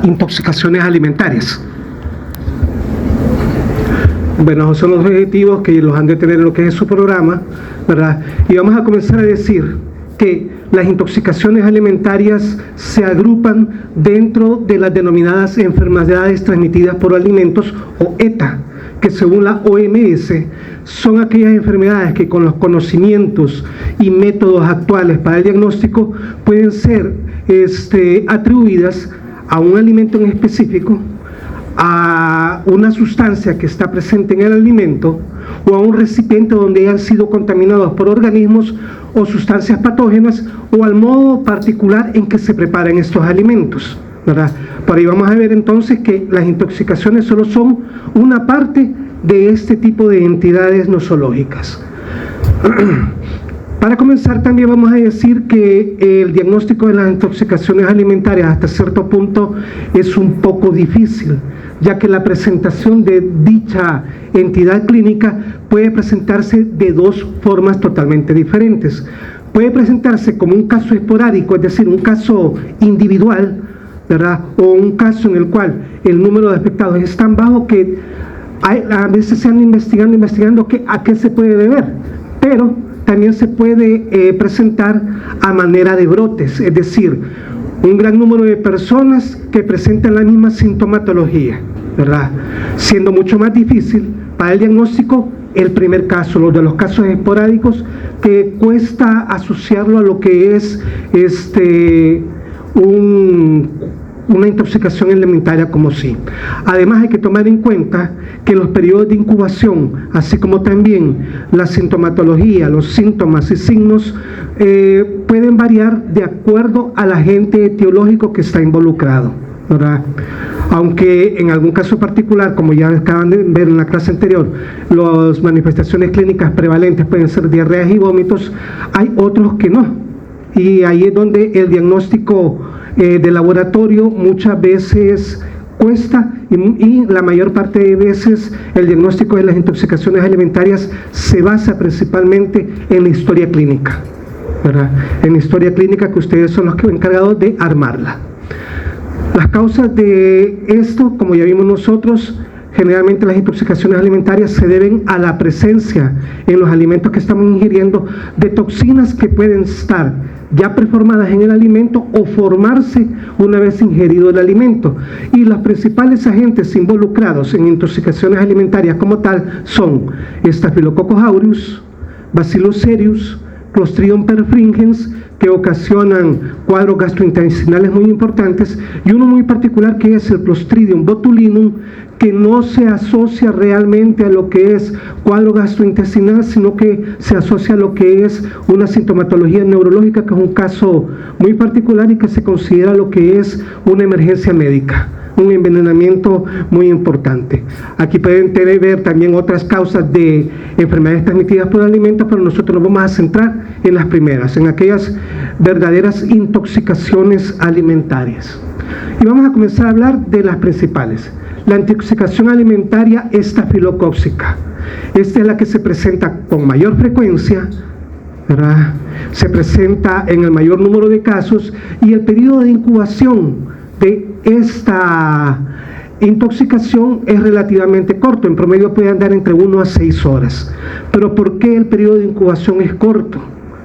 intoxicaciones alimentarias. Bueno, son los objetivos que los han de tener en lo que es su programa, ¿verdad? Y vamos a comenzar a decir que las intoxicaciones alimentarias se agrupan dentro de las denominadas enfermedades transmitidas por alimentos o ETA, que según la OMS son aquellas enfermedades que con los conocimientos y métodos actuales para el diagnóstico pueden ser atribuidas a un alimento en específico, a una sustancia que está presente en el alimento o a un recipiente donde hayan sido contaminados por organismos o sustancias patógenas o al modo particular en que se preparan estos alimentos, ¿verdad? Por ahí vamos a ver entonces que las intoxicaciones solo son una parte de este tipo de entidades nosológicas. Para comenzar, también vamos a decir que el diagnóstico de las intoxicaciones alimentarias hasta cierto punto es un poco difícil, ya que la presentación de dicha entidad clínica puede presentarse de dos formas totalmente diferentes. Puede presentarse como un caso esporádico, es decir, un caso individual, ¿verdad? O un caso en el cual el número de afectados es tan bajo que a veces se han investigando a qué se puede deber, pero también se puede presentar a manera de brotes, es decir, un gran número de personas que presentan la misma sintomatología, ¿verdad? Siendo mucho más difícil para el diagnóstico el primer caso, los de los casos esporádicos, que cuesta asociarlo a lo que es una intoxicación alimentaria como sí. Además hay que tomar en cuenta que los periodos de incubación, así como también la sintomatología, los síntomas y signos pueden variar de acuerdo al agente etiológico que está involucrado, ¿verdad? Aunque en algún caso particular, como ya acaban de ver en la clase anterior, las manifestaciones clínicas prevalentes pueden ser diarreas y vómitos, hay otros que no. Y ahí es donde el diagnóstico de laboratorio muchas veces cuesta y la mayor parte de veces el diagnóstico de las intoxicaciones alimentarias se basa principalmente en la historia clínica, ¿verdad? En la historia clínica, que ustedes son los que encargados de armarla. Las causas de esto, como ya vimos nosotros, generalmente las intoxicaciones alimentarias se deben a la presencia en los alimentos que estamos ingiriendo de toxinas que pueden estar ya preformadas en el alimento o formarse una vez ingerido el alimento. Y los principales agentes involucrados en intoxicaciones alimentarias como tal son Staphylococcus aureus, Bacillus cereus, Clostridium perfringens, que ocasionan cuadros gastrointestinales muy importantes, y uno muy particular que es el Clostridium botulinum, que no se asocia realmente a lo que es cuadro gastrointestinal, sino que se asocia a lo que es una sintomatología neurológica, que es un caso muy particular y que se considera lo que es una emergencia médica, un envenenamiento muy importante. Aquí pueden ver también otras causas de enfermedades transmitidas por alimentos, pero nosotros nos vamos a centrar en las primeras, en aquellas verdaderas intoxicaciones alimentarias. Y vamos a comenzar a hablar de las principales. La intoxicación alimentaria estafilocóxica. Esta es la que se presenta con mayor frecuencia, ¿verdad? Se presenta en el mayor número de casos, y el periodo de incubación de esta intoxicación es relativamente corto. En promedio puede andar entre 1 a 6 horas. Pero ¿por qué el periodo de incubación es corto?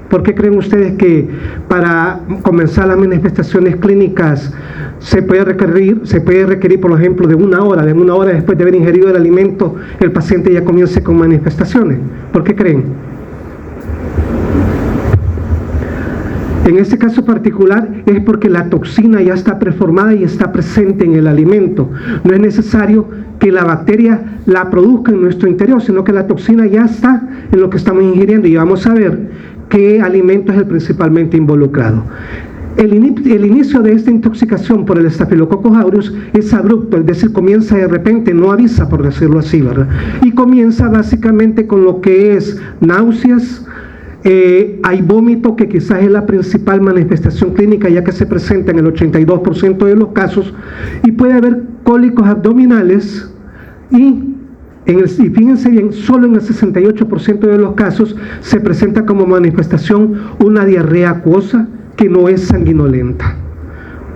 ¿Por qué creen ustedes que para comenzar las manifestaciones clínicas se puede requerir, por ejemplo, de una hora después de haber ingerido el alimento, el paciente ya comience con manifestaciones? ¿Por qué creen? En este caso particular es porque la toxina ya está preformada y está presente en el alimento. No es necesario que la bacteria la produzca en nuestro interior, sino que la toxina ya está en lo que estamos ingiriendo, y vamos a ver qué alimento es el principalmente involucrado. El inicio de esta intoxicación por el Staphylococcus aureus es abrupto, es decir, comienza de repente, no avisa, por decirlo así, ¿verdad? Y comienza básicamente con lo que es náuseas, hay vómito, que quizás es la principal manifestación clínica, ya que se presenta en el 82% de los casos, y puede haber cólicos abdominales, y fíjense bien, solo en el 68% de los casos se presenta como manifestación una diarrea acuosa que no es sanguinolenta.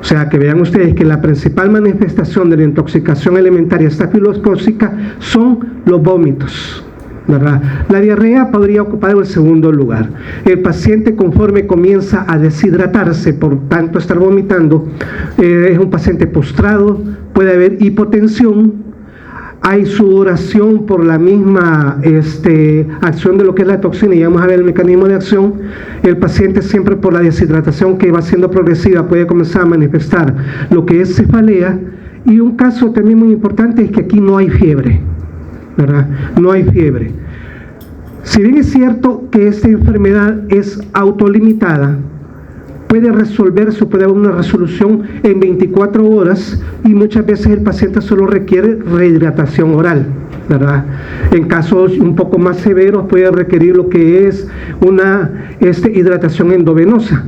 O sea, que vean ustedes que la principal manifestación de la intoxicación alimentaria estafilocócica son los vómitos, ¿verdad? La diarrea podría ocupar el segundo lugar. El paciente, conforme comienza a deshidratarse por tanto estar vomitando, es un paciente postrado, puede haber hipotensión, hay sudoración por la misma acción de lo que es la toxina, y vamos a ver el mecanismo de acción. El paciente, siempre por la deshidratación que va siendo progresiva, puede comenzar a manifestar lo que es cefalea, y un caso también muy importante es que aquí no hay fiebre, ¿verdad? No hay fiebre. Si bien es cierto que esta enfermedad es autolimitada, puede resolverse, puede haber una resolución en 24 horas, y muchas veces el paciente solo requiere rehidratación oral, ¿verdad? En casos un poco más severos puede requerir lo que es una hidratación endovenosa.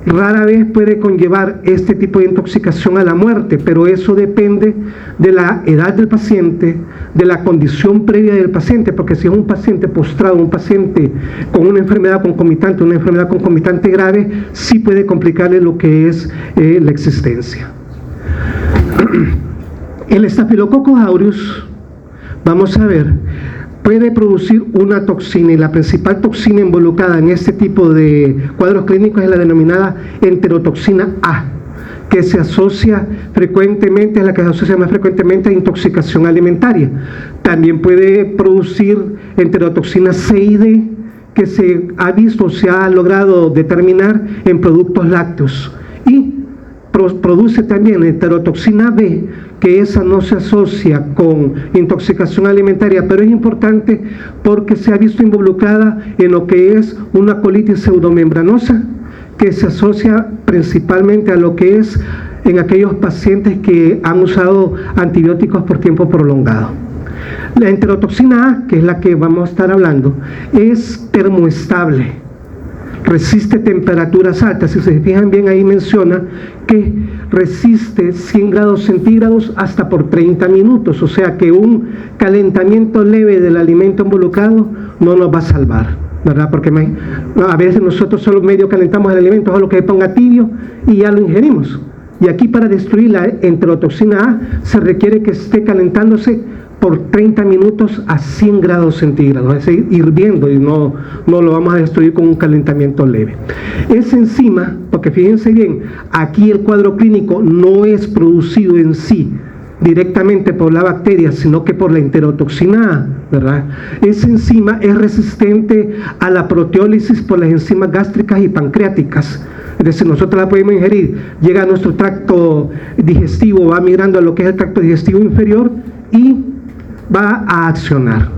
Rara vez puede conllevar este tipo de intoxicación a la muerte, pero eso depende de la edad del paciente, de la condición previa del paciente, porque si es un paciente postrado, un paciente con una enfermedad concomitante grave, sí puede complicarle lo que es la existencia. El Staphylococcus aureus, vamos a ver, puede producir una toxina, y la principal toxina involucrada en este tipo de cuadros clínicos es la denominada enterotoxina A, que se asocia frecuentemente, es la que se asocia más frecuentemente a intoxicación alimentaria. También puede producir enterotoxina C y D, que se ha logrado determinar en productos lácteos, y produce también enterotoxina B, que esa no se asocia con intoxicación alimentaria, pero es importante porque se ha visto involucrada en lo que es una colitis pseudomembranosa, que se asocia principalmente a lo que es en aquellos pacientes que han usado antibióticos por tiempo prolongado. La enterotoxina A, que es la que vamos a estar hablando, es termoestable, resiste temperaturas altas. Si se fijan bien, ahí menciona que resiste 100 grados centígrados hasta por 30 minutos, o sea que un calentamiento leve del alimento involucrado no nos va a salvar, ¿verdad? Porque a veces nosotros solo medio calentamos el alimento, solo que se ponga tibio y ya lo ingerimos. Y aquí, para destruir la enterotoxina A, se requiere que esté calentándose por 30 minutos a 100 grados centígrados, es decir, hirviendo, y no lo vamos a destruir con un calentamiento leve. Esa enzima, porque fíjense bien, aquí el cuadro clínico no es producido en sí directamente por la bacteria, sino que por la enterotoxina A, ¿verdad? Esa enzima es resistente a la proteólisis por las enzimas gástricas y pancreáticas. Es decir, nosotros la podemos ingerir, llega a nuestro tracto digestivo, va migrando a lo que es el tracto digestivo inferior y va a accionar.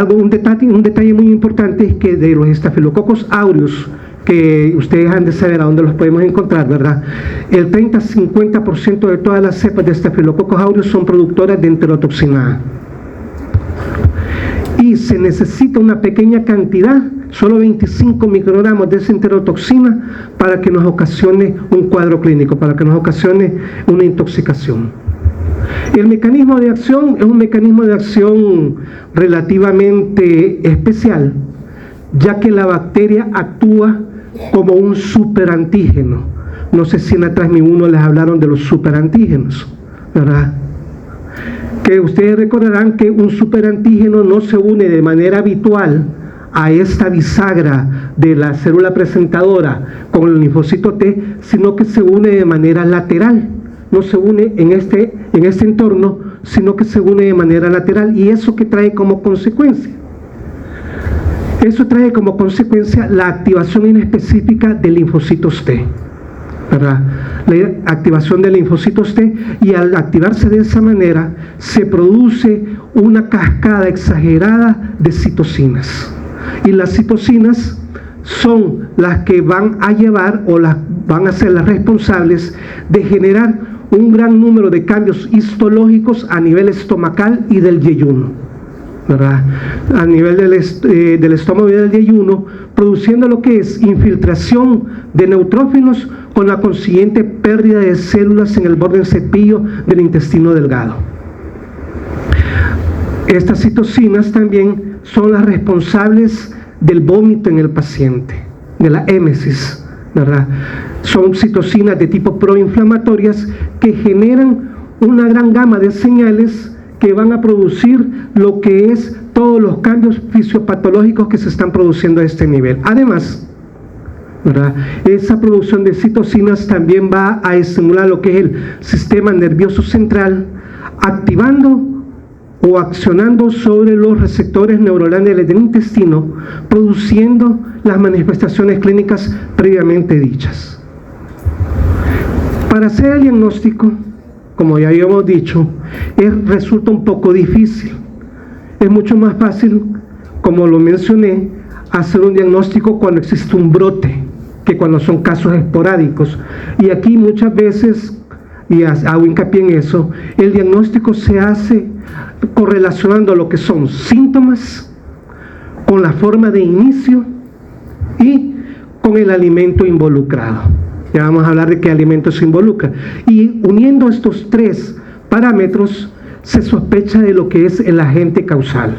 Un detalle muy importante es que de los Staphylococcus aureus, que ustedes han de saber a dónde los podemos encontrar, ¿verdad? El 30-50% de todas las cepas de Staphylococcus aureus son productoras de enterotoxina A. Y se necesita una pequeña cantidad, solo 25 microgramos de esa enterotoxina, para que nos ocasione un cuadro clínico, para que nos ocasione una intoxicación. El mecanismo de acción es un mecanismo de acción relativamente especial, ya que la bacteria actúa como un superantígeno. No sé si en la Transmi 1 les hablaron de los superantígenos, ¿verdad? Que ustedes recordarán que un superantígeno no se une de manera habitual a esta bisagra de la célula presentadora con el linfocito T, sino que se une de manera lateral. No se une en este entorno, sino que se une de manera lateral. ¿Y eso qué trae como consecuencia? Eso trae como consecuencia la activación inespecífica de linfocitos T, ¿verdad? La activación de linfocitos T, y al activarse de esa manera se produce una cascada exagerada de citocinas, y las citocinas son las que van a llevar o van a ser las responsables de generar un gran número de cambios histológicos a nivel estomacal y del yeyuno, ¿verdad? A nivel del estómago y del yeyuno, produciendo lo que es infiltración de neutrófilos con la consiguiente pérdida de células en el borde del cepillo del intestino delgado. Estas citocinas también son las responsables del vómito en el paciente, de la émesis, ¿verdad? Son citocinas de tipo proinflamatorias que generan una gran gama de señales que van a producir lo que es todos los cambios fisiopatológicos que se están produciendo a este nivel. Además, ¿verdad?, esa producción de citocinas también va a estimular lo que es el sistema nervioso central, activando o accionando sobre los receptores neuronales del intestino, produciendo las manifestaciones clínicas previamente dichas. Para hacer el diagnóstico, como ya habíamos dicho, resulta un poco difícil. Es mucho más fácil, como lo mencioné, hacer un diagnóstico cuando existe un brote que cuando son casos esporádicos. Y aquí muchas veces, y hago hincapié en eso, el diagnóstico se hace correlacionando lo que son síntomas con la forma de inicio y con el alimento involucrado. Ya vamos a hablar de qué alimento se involucra. Y uniendo estos tres parámetros, se sospecha de lo que es el agente causal.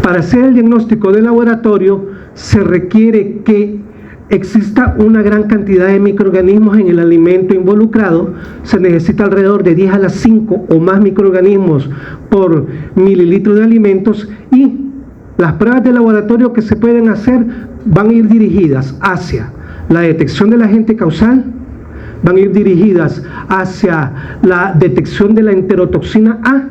Para hacer el diagnóstico de laboratorio, se requiere que exista una gran cantidad de microorganismos en el alimento involucrado. Se necesita alrededor de 10 a la 5 o más microorganismos por mililitro de alimentos, y las pruebas de laboratorio que se pueden hacer van a ir dirigidas hacia la detección del agente causal, van a ir dirigidas hacia la detección de la enterotoxina A,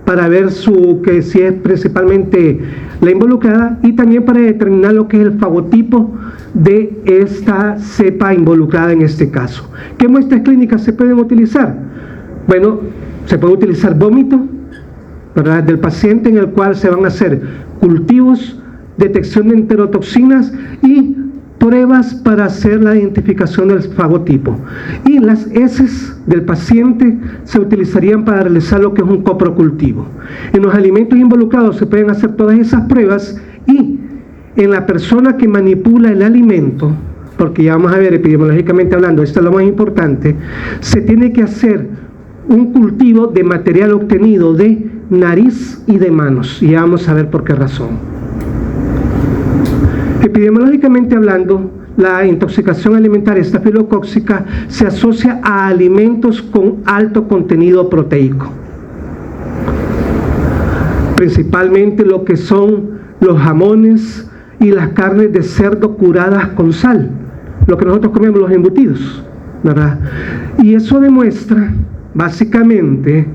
para ver si es principalmente la involucrada, y también para determinar lo que es el fagotipo de esta cepa involucrada en este caso. ¿Qué muestras clínicas se pueden utilizar? Bueno, se puede utilizar vómito, ¿verdad?, del paciente, en el cual se van a hacer cultivos, detección de enterotoxinas y pruebas para hacer la identificación del fagotipo. Y las heces del paciente se utilizarían para realizar lo que es un coprocultivo. En los alimentos involucrados se pueden hacer todas esas pruebas, y en la persona que manipula el alimento, porque ya vamos a ver epidemiológicamente hablando, esto es lo más importante, se tiene que hacer un cultivo de material obtenido de nariz y de manos, y ya vamos a ver por qué razón. Epidemiológicamente hablando, la intoxicación alimentaria estafilocócica se asocia a alimentos con alto contenido proteico, principalmente lo que son los jamones y las carnes de cerdo curadas con sal, lo que nosotros comemos, los embutidos, ¿verdad? Y eso demuestra básicamente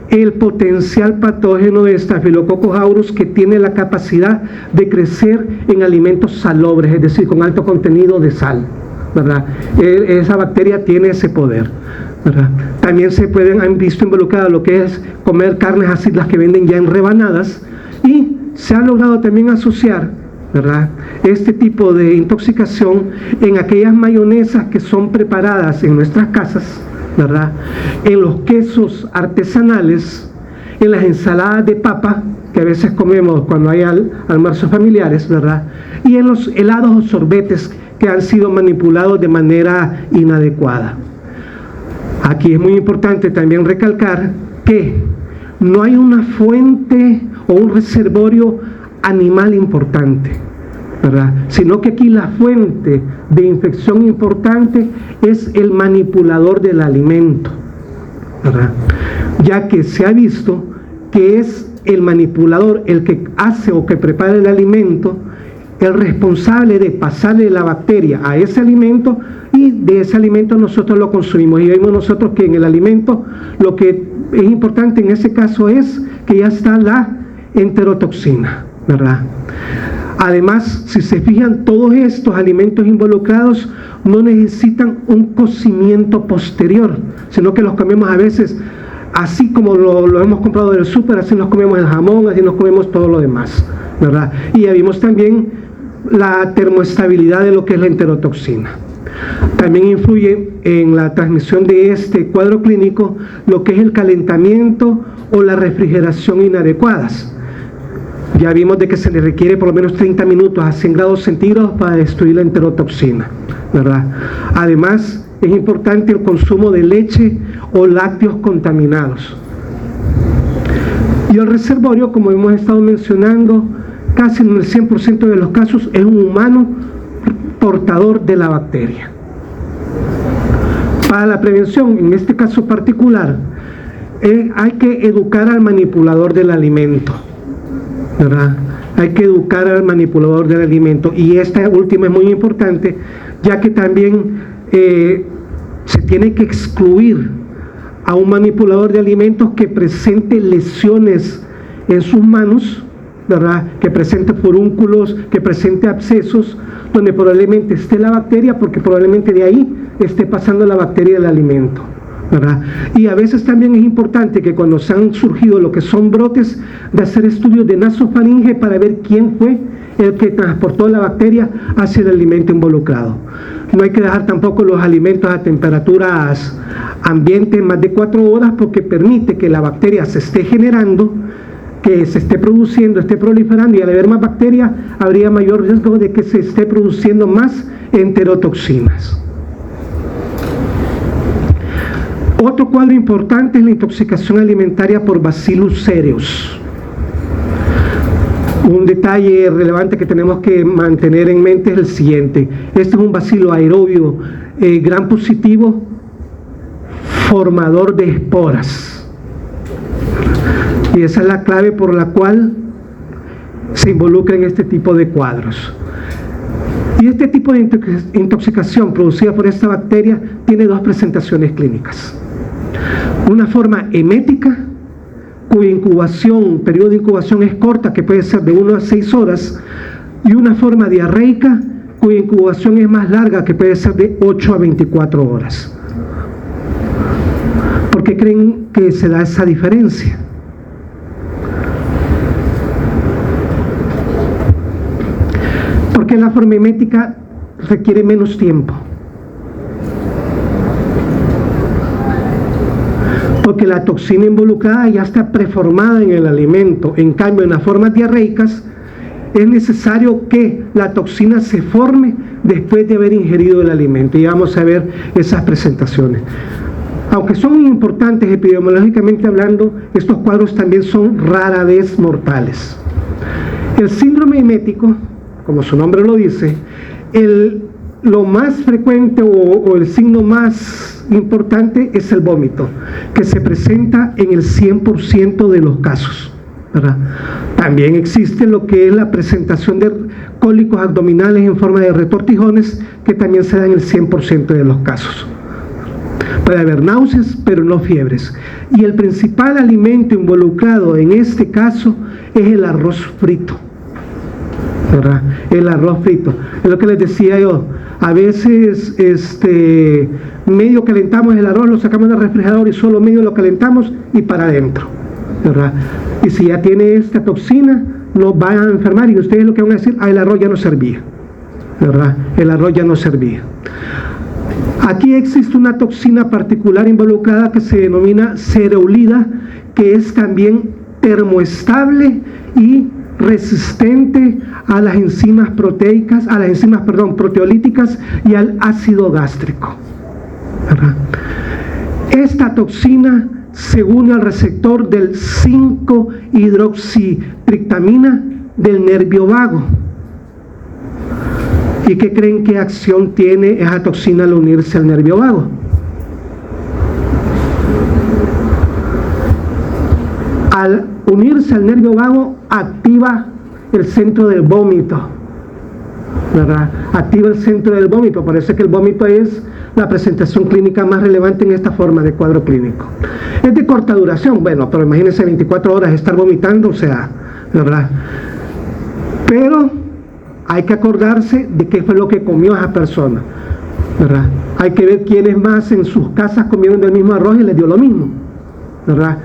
el potencial patógeno de Staphylococcus aureus, que tiene la capacidad de crecer en alimentos salobres, es decir, con alto contenido de sal, ¿verdad? Esa bacteria tiene ese poder, ¿verdad? También han visto involucrado lo que es comer carnes así, las que venden ya en rebanadas, y se ha logrado también asociar, ¿verdad?, este tipo de intoxicación en aquellas mayonesas que son preparadas en nuestras casas, ¿verdad?, en los quesos artesanales, en las ensaladas de papa que a veces comemos cuando hay almuerzos familiares, ¿verdad?, y en los helados o sorbetes que han sido manipulados de manera inadecuada. Aquí es muy importante también recalcar que no hay una fuente o un reservorio animal importante, ¿verdad?, sino que aquí la fuente de infección importante es el manipulador del alimento, ¿verdad?, ya que se ha visto que es el manipulador el que hace o que prepara el alimento, el responsable de pasarle la bacteria a ese alimento, y de ese alimento nosotros lo consumimos. Y vemos nosotros que en el alimento lo que es importante en ese caso es que ya está la enterotoxina, ¿verdad? Además, si se fijan, todos estos alimentos involucrados no necesitan un cocimiento posterior, sino que los comemos a veces así como lo hemos comprado del súper, así nos comemos el jamón, así nos comemos todo lo demás, ¿verdad? Y ya vimos también la termoestabilidad de lo que es la enterotoxina. También influye en la transmisión de este cuadro clínico lo que es el calentamiento o la refrigeración inadecuadas. Ya vimos de que se le requiere por lo menos 30 minutos a 100 grados centígrados para destruir la enterotoxina, ¿verdad? Además, es importante el consumo de leche o lácteos contaminados. Y el reservorio, como hemos estado mencionando, casi en el 100% de los casos es un humano portador de la bacteria. Para la prevención, en este caso particular, hay que educar al manipulador del alimento, ¿verdad? Hay que educar al manipulador del alimento, y esta última es muy importante, ya que también se tiene que excluir a un manipulador de alimentos que presente lesiones en sus manos, ¿verdad? Que presente furúnculos, que presente abscesos, donde probablemente esté la bacteria, porque probablemente de ahí esté pasando la bacteria del alimento, ¿verdad? Y a veces también es importante que cuando se han surgido lo que son brotes, de hacer estudios de nasofaringe para ver quién fue el que transportó la bacteria hacia el alimento involucrado. No hay que dejar tampoco los alimentos a temperaturas ambiente más de 4 horas, porque permite que la bacteria se esté generando, que se esté produciendo, esté proliferando, y al haber más bacterias habría mayor riesgo de que se esté produciendo más enterotoxinas. Otro cuadro importante es la intoxicación alimentaria por Bacillus cereus. Un detalle relevante que tenemos que mantener en mente es el siguiente: este es un bacilo aerobio gram positivo, formador de esporas, y esa es la clave por la cual se involucra en este tipo de cuadros. Y este tipo de intoxicación producida por esta bacteria tiene dos presentaciones clínicas: una forma emética, cuya incubación, periodo de incubación es corta, que puede ser de 1 a 6 horas, y una forma diarreica, cuya incubación es más larga, que puede ser de 8 a 24 horas. ¿Por qué creen que se da esa diferencia? Porque la forma emética requiere menos tiempo, porque la toxina involucrada ya está preformada en el alimento. En cambio, en las formas diarreicas es necesario que la toxina se forme después de haber ingerido el alimento, y vamos a ver esas presentaciones. Aunque son muy importantes epidemiológicamente hablando, estos cuadros también son rara vez mortales. El síndrome emético, como su nombre lo dice, lo más frecuente o el signo más importante es el vómito, que se presenta en el 100% de los casos, ¿verdad? También existe lo que es la presentación de cólicos abdominales en forma de retortijones, que también se da en el 100% de los casos. Puede haber náuseas, pero no fiebres. Y el principal alimento involucrado en este caso es el arroz frito, ¿verdad? El arroz frito. Es lo que les decía yo. A veces medio calentamos el arroz, lo sacamos del refrigerador y solo medio lo calentamos y para adentro, ¿verdad? Y si ya tiene esta toxina, nos van a enfermar, y ustedes lo que van a decir: el arroz ya no servía, ¿verdad? El arroz ya no servía. Aquí existe una toxina particular involucrada que se denomina cereulida, que es también termoestable y resistente a las enzimas proteicas, a las enzimas, proteolíticas y al ácido gástrico, ¿verdad? Esta toxina se une al receptor del 5-hidroxitriptamina del nervio vago. ¿Y qué creen que acción tiene esa toxina al unirse al nervio vago? Al unirse al nervio vago, activa el centro del vómito, ¿verdad? Activa el centro del vómito. Parece que el vómito es la presentación clínica más relevante en esta forma de cuadro clínico. Es de corta duración, bueno, pero imagínense 24 horas estar vomitando, o sea, ¿verdad? Pero hay que acordarse de qué fue lo que comió esa persona, ¿verdad? Hay que ver quiénes más en sus casas comieron del mismo arroz y les dio lo mismo, ¿verdad?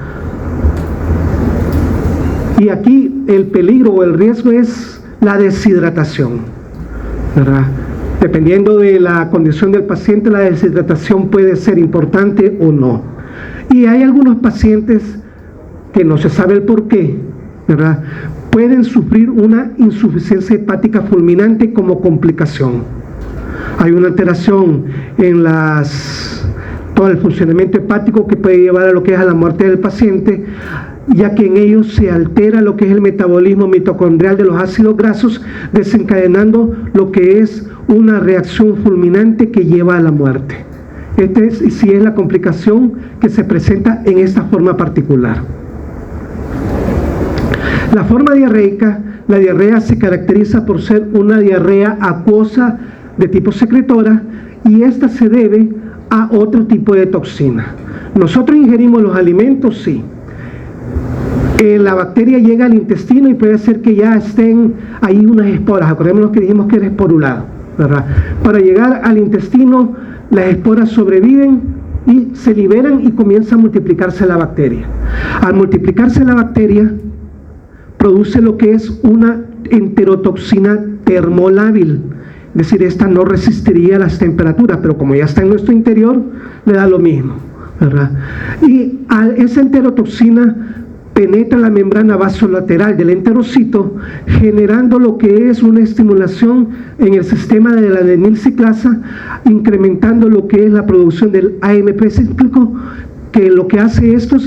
Y aquí el peligro o el riesgo es la deshidratación, ¿verdad? Dependiendo de la condición del paciente, la deshidratación puede ser importante o no. Y hay algunos pacientes que no se sabe el por qué, ¿verdad? Pueden sufrir una insuficiencia hepática fulminante como complicación. Hay una alteración en todo el funcionamiento hepático que puede llevar a lo que es a la muerte del paciente, ya que en ellos se altera lo que es el metabolismo mitocondrial de los ácidos grasos, desencadenando lo que es una reacción fulminante que lleva a la muerte. Esta es la complicación que se presenta en esta forma particular. La forma diarreica, la diarrea se caracteriza por ser una diarrea acuosa de tipo secretora, y esta se debe a otro tipo de toxina. Nosotros ingerimos los alimentos, sí. La bacteria llega al intestino y puede ser que ya estén ahí unas esporas. Acordémonos que dijimos que era esporulado, ¿verdad? Para llegar al intestino, las esporas sobreviven y se liberan y comienza a multiplicarse la bacteria. Al multiplicarse la bacteria, produce lo que es una enterotoxina termolábil. Es decir, esta no resistiría las temperaturas, pero como ya está en nuestro interior, le da lo mismo, ¿verdad? Y esa enterotoxina penetra la membrana vasolateral del enterocito, generando lo que es una estimulación en el sistema de la adenilciclasa, incrementando lo que es la producción del AMP cíclico, que lo que hace esto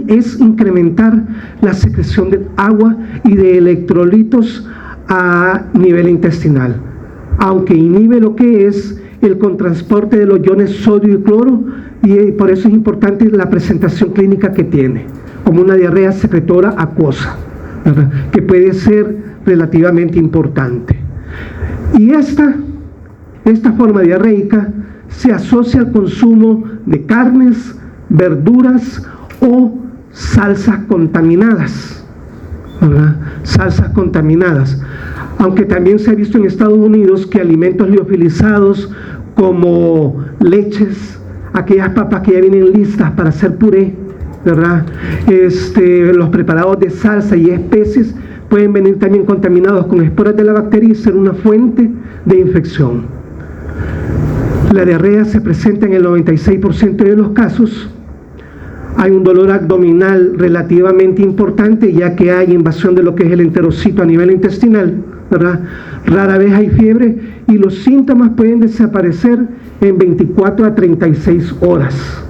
es incrementar la secreción del agua y de electrolitos a nivel intestinal, aunque inhibe lo que es el contransporte de los iones sodio y cloro, y por eso es importante la presentación clínica que tiene, como una diarrea secretora acuosa, ¿verdad?, que puede ser relativamente importante. Y esta forma diarreica se asocia al consumo de carnes, verduras o salsas contaminadas, ¿verdad? Salsas contaminadas. Aunque también se ha visto en Estados Unidos que alimentos liofilizados como leches, aquellas papas que ya vienen listas para hacer puré, ¿verdad?, los preparados de salsa y especies pueden venir también contaminados con esporas de la bacteria y ser una fuente de infección. La diarrea se presenta en el 96% de los casos. Hay un dolor abdominal relativamente importante, ya que hay invasión de lo que es el enterocito a nivel intestinal, ¿verdad? Rara vez hay fiebre y los síntomas pueden desaparecer en 24 a 36 horas.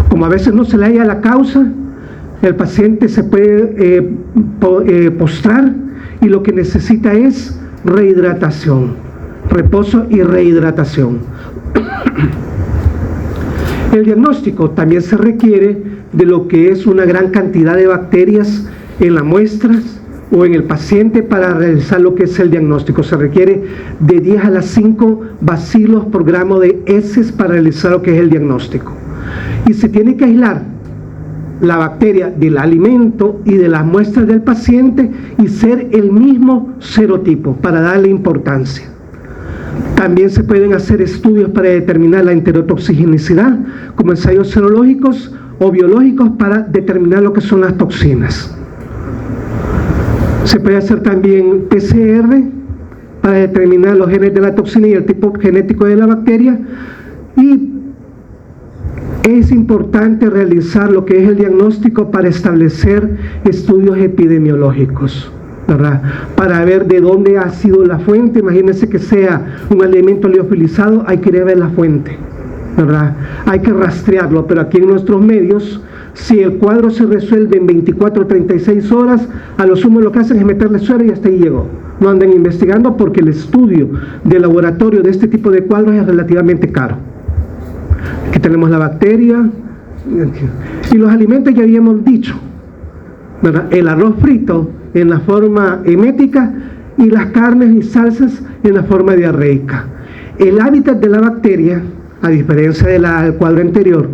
Como a veces no se le halla la causa, el paciente se puede postrar y lo que necesita es rehidratación, reposo y rehidratación. El diagnóstico también se requiere de lo que es una gran cantidad de bacterias en las muestras o en el paciente para realizar lo que es el diagnóstico. Se requiere de 10 a las 5 bacilos por gramo de heces para realizar lo que es el diagnóstico. Y se tiene que aislar la bacteria del alimento y de las muestras del paciente y ser el mismo serotipo para darle importancia. También se pueden hacer estudios para determinar la enterotoxigenicidad, como ensayos serológicos o biológicos para determinar lo que son las toxinas. Se puede hacer también PCR para determinar los genes de la toxina y el tipo genético de la bacteria, y es importante realizar lo que es el diagnóstico para establecer estudios epidemiológicos, ¿verdad?, para ver de dónde ha sido la fuente. Imagínense que sea un alimento liofilizado, hay que ir a ver la fuente, ¿verdad? Hay que rastrearlo, pero aquí en nuestros medios, si el cuadro se resuelve en 24 o 36 horas, a lo sumo lo que hacen es meterle suero y hasta ahí llegó. No anden investigando porque el estudio de laboratorio de este tipo de cuadros es relativamente caro. Aquí tenemos la bacteria y los alimentos ya habíamos dicho, ¿verdad? El arroz frito en la forma emética y las carnes y salsas en la forma diarreica. El hábitat de la bacteria, a diferencia del cuadro anterior,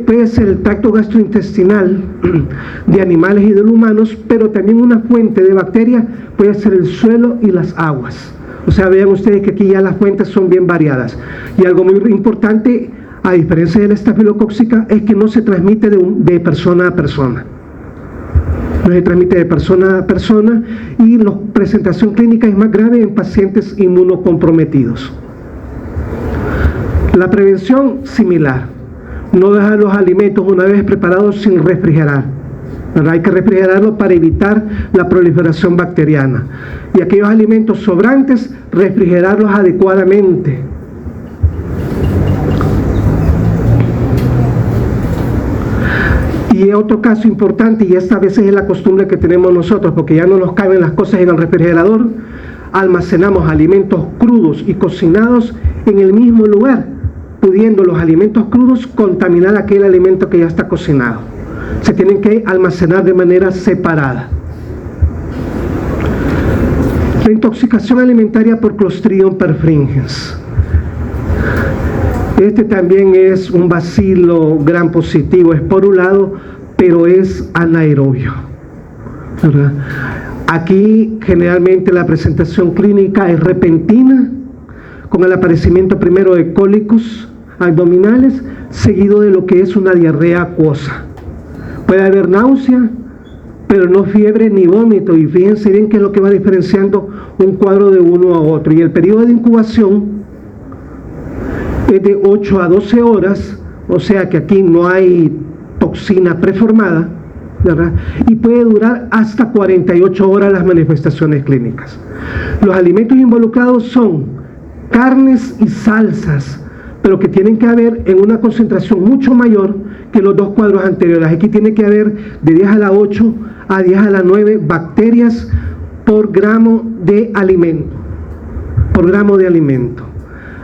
puede ser el tracto gastrointestinal de animales y de los humanos, pero también una fuente de bacteria puede ser el suelo y las aguas. O sea, vean ustedes que aquí ya las fuentes son bien variadas. Y algo muy importante, a diferencia de la estafilocócica, es que no se transmite de persona a persona. No se transmite de persona a persona y la presentación clínica es más grave en pacientes inmunocomprometidos. La prevención similar. No dejar los alimentos una vez preparados sin refrigerar, ¿verdad? Hay que refrigerarlos para evitar la proliferación bacteriana. Y aquellos alimentos sobrantes, refrigerarlos adecuadamente. Y otro caso importante, y esta a veces es la costumbre que tenemos nosotros, porque ya no nos caben las cosas en el refrigerador, almacenamos alimentos crudos y cocinados en el mismo lugar, pudiendo los alimentos crudos contaminar aquel alimento que ya está cocinado. Se tienen que almacenar de manera separada. La intoxicación alimentaria por Clostridium perfringens. Este también es un bacilo gram positivo, esporulado, pero es anaerobio, ¿verdad? Aquí generalmente la presentación clínica es repentina, con el aparecimiento primero de cólicos abdominales, seguido de lo que es una diarrea acuosa. Puede haber náusea, pero no fiebre ni vómito, y fíjense bien qué es lo que va diferenciando un cuadro de uno a otro. Y el periodo de incubación es de 8 a 12 horas, o sea que aquí no hay toxina preformada, ¿verdad? Y puede durar hasta 48 horas las manifestaciones clínicas. Los alimentos involucrados son carnes y salsas, pero que tienen que haber en una concentración mucho mayor que los dos cuadros anteriores. Aquí tiene que haber de 10 a la 8 a 10 a la 9 bacterias por gramo de alimento.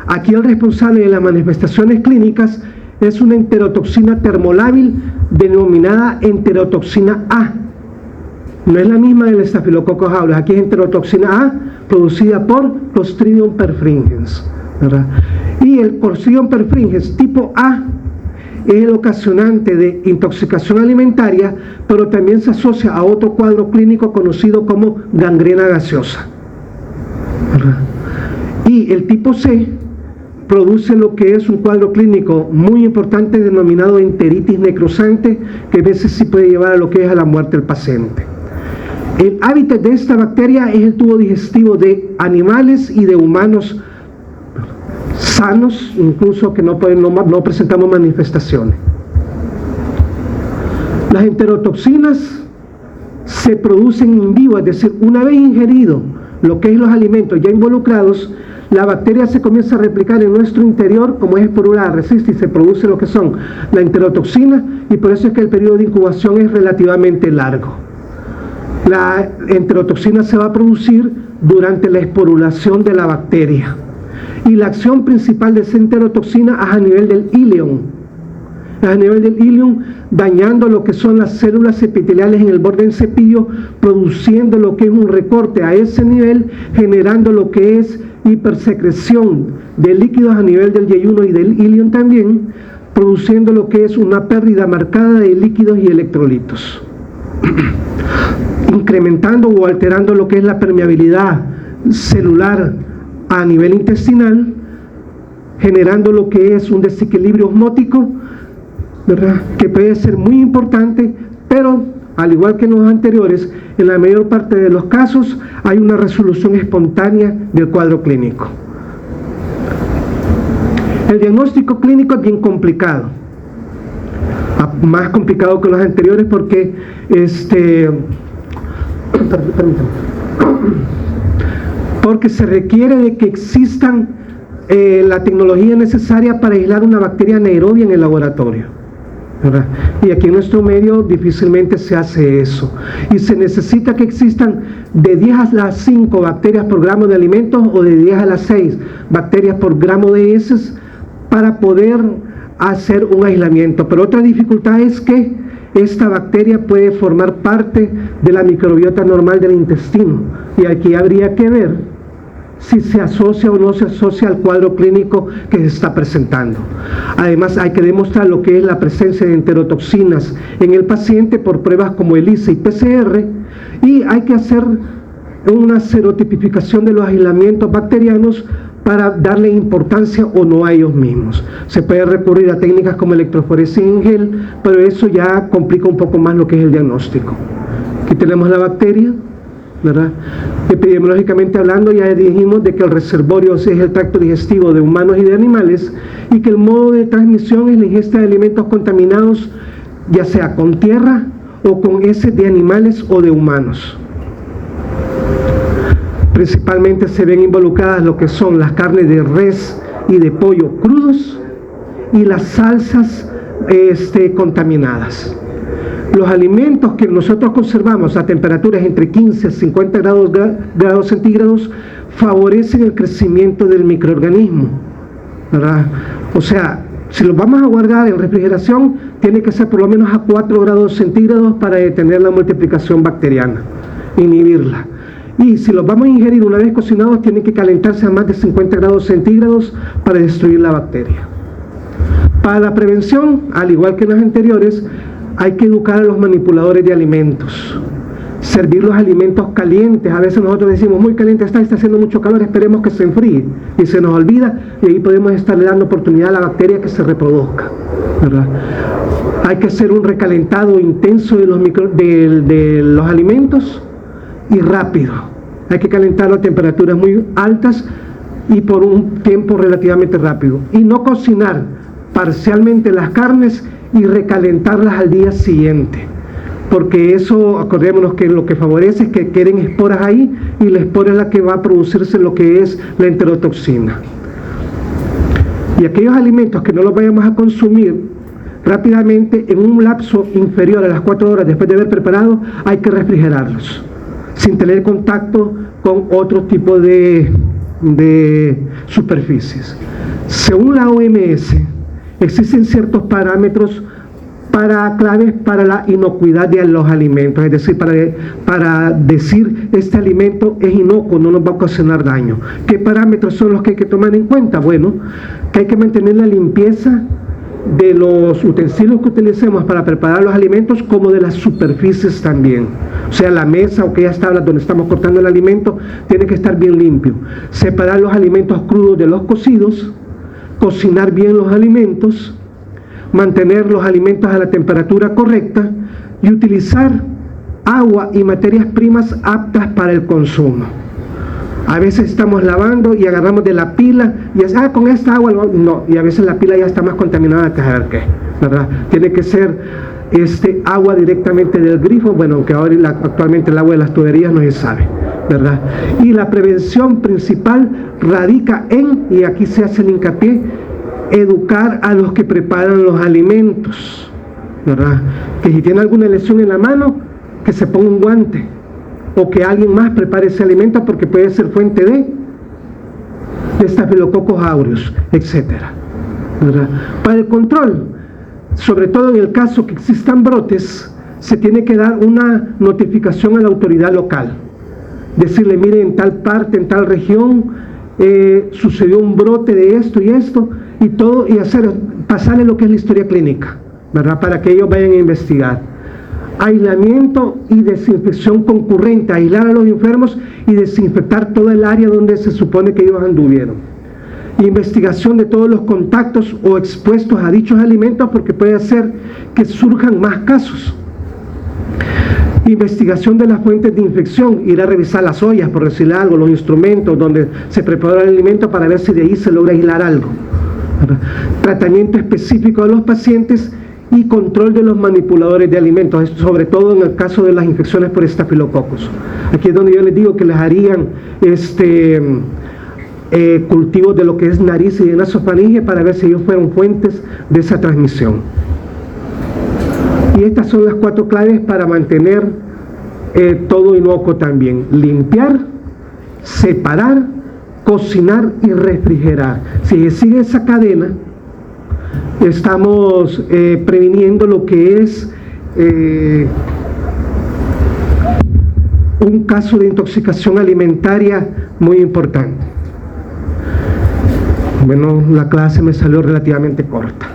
Aquí el responsable de las manifestaciones clínicas es una enterotoxina termolábil denominada enterotoxina A. No es la misma del Staphylococcus aureus. Aquí es enterotoxina A producida por Clostridium perfringens, ¿verdad? Y el Clostridium perfringens tipo A es el ocasionante de intoxicación alimentaria, pero también se asocia a otro cuadro clínico conocido como gangrena gaseosa, ¿verdad? Y el tipo C produce lo que es un cuadro clínico muy importante denominado enteritis necrosante, que a veces sí puede llevar a lo que es a la muerte del paciente. El hábitat de esta bacteria es el tubo digestivo de animales y de humanos sanos, incluso que no presentamos manifestaciones. Las enterotoxinas se producen in vivo, es decir, una vez ingerido lo que es los alimentos ya involucrados, la bacteria se comienza a replicar en nuestro interior, como es esporulada, resiste y se produce lo que son la enterotoxina, y por eso es que el periodo de incubación es relativamente largo. La enterotoxina se va a producir durante la esporulación de la bacteria, y la acción principal de esa enterotoxina es a nivel del ileum, dañando lo que son las células epiteliales en el borde del cepillo, produciendo lo que es un recorte a ese nivel, generando lo que es hipersecreción de líquidos a nivel del yeyuno y del ileum también, produciendo lo que es una pérdida marcada de líquidos y electrolitos, incrementando o alterando lo que es la permeabilidad celular a nivel intestinal, generando lo que es un desequilibrio osmótico, ¿verdad?, que puede ser muy importante, pero al igual que en los anteriores, en la mayor parte de los casos hay una resolución espontánea del cuadro clínico. El diagnóstico clínico es bien complicado, más complicado que los anteriores porque porque se requiere de que existan la tecnología necesaria para aislar una bacteria anaerobia en el laboratorio, ¿verdad? Y aquí en nuestro medio difícilmente se hace eso, y se necesita que existan de 10 a las 5 bacterias por gramo de alimentos o de 10 a las 6 bacterias por gramo de heces para poder hacer un aislamiento. Pero otra dificultad es que esta bacteria puede formar parte de la microbiota normal del intestino, y aquí habría que ver si se asocia o no se asocia al cuadro clínico que se está presentando. Además, hay que demostrar lo que es la presencia de enterotoxinas en el paciente por pruebas como ELISA y PCR, y hay que hacer una serotipificación de los aislamientos bacterianos para darle importancia o no a ellos mismos. Se puede recurrir a técnicas como electroforesis en gel, pero eso ya complica un poco más lo que es el diagnóstico. Aquí tenemos la bacteria, ¿verdad? Epidemiológicamente hablando, ya dijimos de que el reservorio es el tracto digestivo de humanos y de animales, y que el modo de transmisión es la ingesta de alimentos contaminados, ya sea con tierra o con heces de animales o de humanos. Principalmente se ven involucradas lo que son las carnes de res y de pollo crudos y las salsas contaminadas. Los alimentos que nosotros conservamos a temperaturas entre 15 a 50 grados centígrados favorecen el crecimiento del microorganismo, ¿verdad? O sea, si los vamos a guardar en refrigeración, tiene que ser por lo menos a 4 grados centígrados para detener la multiplicación bacteriana, inhibirla. Y si los vamos a ingerir una vez cocinados, tienen que calentarse a más de 50 grados centígrados para destruir la bacteria. Para la prevención, al igual que en las anteriores, hay que educar a los manipuladores de alimentos. Servir los alimentos calientes. A veces nosotros decimos, muy caliente está haciendo mucho calor, esperemos que se enfríe. Y se nos olvida, y ahí podemos estarle dando oportunidad a la bacteria que se reproduzca, ¿verdad? Hay que hacer un recalentado intenso de los alimentos y rápido. Hay que calentarlo a temperaturas muy altas y por un tiempo relativamente rápido. Y no cocinar parcialmente las carnes y recalentarlas al día siguiente, porque eso, acordémonos que lo que favorece es que queden esporas ahí, y la espora es la que va a producirse lo que es la enterotoxina. Y aquellos alimentos que no los vayamos a consumir rápidamente, en un lapso inferior a las 4 horas después de haber preparado, hay que refrigerarlos, sin tener contacto con otro tipo de superficies. Según la OMS, existen ciertos parámetros claves para la inocuidad de los alimentos, es decir, para decir este alimento es inocuo, no nos va a ocasionar daño. ¿Qué parámetros son los que hay que tomar en cuenta? Bueno, que hay que mantener la limpieza de los utensilios que utilicemos para preparar los alimentos, como de las superficies también. O sea, la mesa o aquellas tablas donde estamos cortando el alimento tiene que estar bien limpio. Separar los alimentos crudos de los cocidos, cocinar bien los alimentos, mantener los alimentos a la temperatura correcta y utilizar agua y materias primas aptas para el consumo. A veces estamos lavando y agarramos de la pila y es, con esta agua no, y a veces la pila ya está más contaminada que saber qué, ¿verdad? Tiene que ser agua directamente del grifo, bueno, aunque ahora actualmente el agua de las tuberías no se sabe, ¿verdad? Y la prevención principal radica en, y aquí se hace el hincapié, educar a los que preparan los alimentos, ¿verdad? Que si tiene alguna lesión en la mano, que se ponga un guante, o que alguien más prepare ese alimento, porque puede ser fuente de Staphylococcus aureus, etcétera, ¿verdad? Para el control, sobre todo en el caso que existan brotes, se tiene que dar una notificación a la autoridad local, decirle, mire, en tal parte, en tal región sucedió un brote de esto y esto, y todo, y pasarle lo que es la historia clínica, ¿verdad? Para que ellos vayan a investigar. Aislamiento y desinfección concurrente, aislar a los enfermos y desinfectar toda el área donde se supone que ellos anduvieron. Investigación de todos los contactos o expuestos a dichos alimentos, porque puede hacer que surjan más casos. Investigación de las fuentes de infección, ir a revisar las ollas, por decirle algo, los instrumentos donde se prepara el alimento, para ver si de ahí se logra aislar algo. Tratamiento específico de los pacientes y control de los manipuladores de alimentos, sobre todo en el caso de las infecciones por estafilococos. Aquí es donde yo les digo que les harían cultivos de lo que es nariz y nasofaringe, para ver si ellos fueron fuentes de esa transmisión. Y estas son las 4 claves para mantener todo inocuo también: limpiar, separar, cocinar y refrigerar. Si se sigue esa cadena, estamos previniendo lo que es un caso de intoxicación alimentaria muy importante. Bueno, la clase me salió relativamente corta.